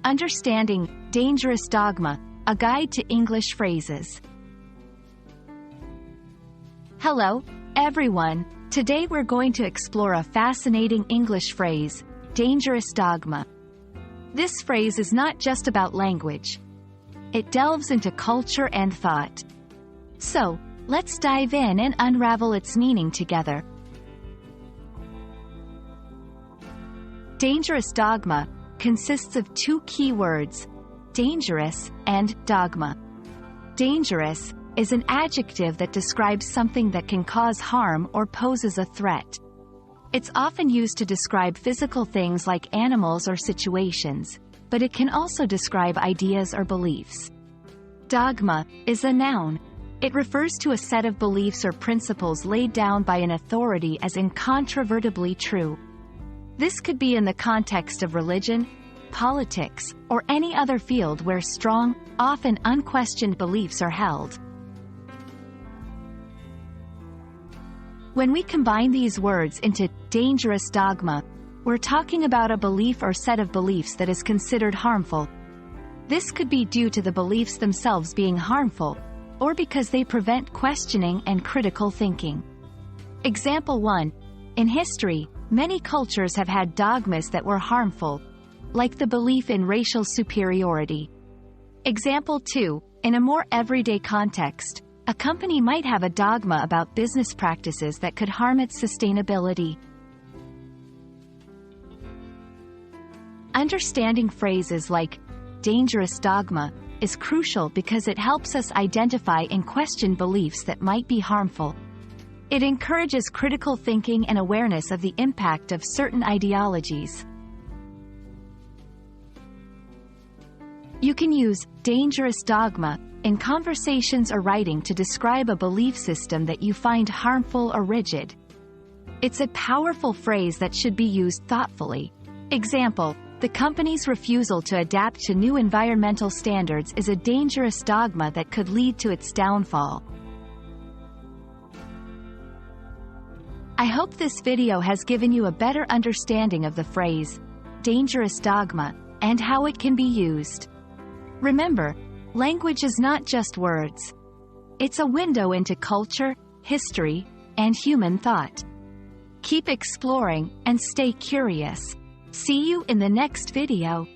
Understanding Dangerous Dogma, a guide to English phrases. Hello, everyone. Today we're going to explore a fascinating English phrase, dangerous dogma. This phrase is not just about language. It delves into culture and thought. So, let's dive in and unravel its meaning together. Dangerous dogma consists of two key words, dangerous and dogma. Dangerous is an adjective that describes something that can cause harm or poses a threat. It's often used to describe physical things like animals or situations, but it can also describe ideas or beliefs. Dogma is a noun. It refers to a set of beliefs or principles laid down by an authority as incontrovertibly true. This could be in the context of religion, politics, or any other field where strong, often unquestioned beliefs are held. When we combine these words into dangerous dogma, we're talking about a belief or set of beliefs that is considered harmful. This could be due to the beliefs themselves being harmful, or because they prevent questioning and critical thinking. Example 1. In history, many cultures have had dogmas that were harmful, like the belief in racial superiority. Example 2. In a more everyday context, a company might have a dogma about business practices that could harm its sustainability. Understanding phrases like dangerous dogma is crucial because it helps us identify and question beliefs that might be harmful. It encourages critical thinking and awareness of the impact of certain ideologies. You can use dangerous dogma in conversations or writing to describe a belief system that you find harmful or rigid. It's a powerful phrase that should be used thoughtfully. Example: the company's refusal to adapt to new environmental standards is a dangerous dogma that could lead to its downfall. I hope this video has given you a better understanding of the phrase, dangerous dogma, and how it can be used. Remember, language is not just words. It's a window into culture, history, and human thought. Keep exploring and stay curious. See you in the next video.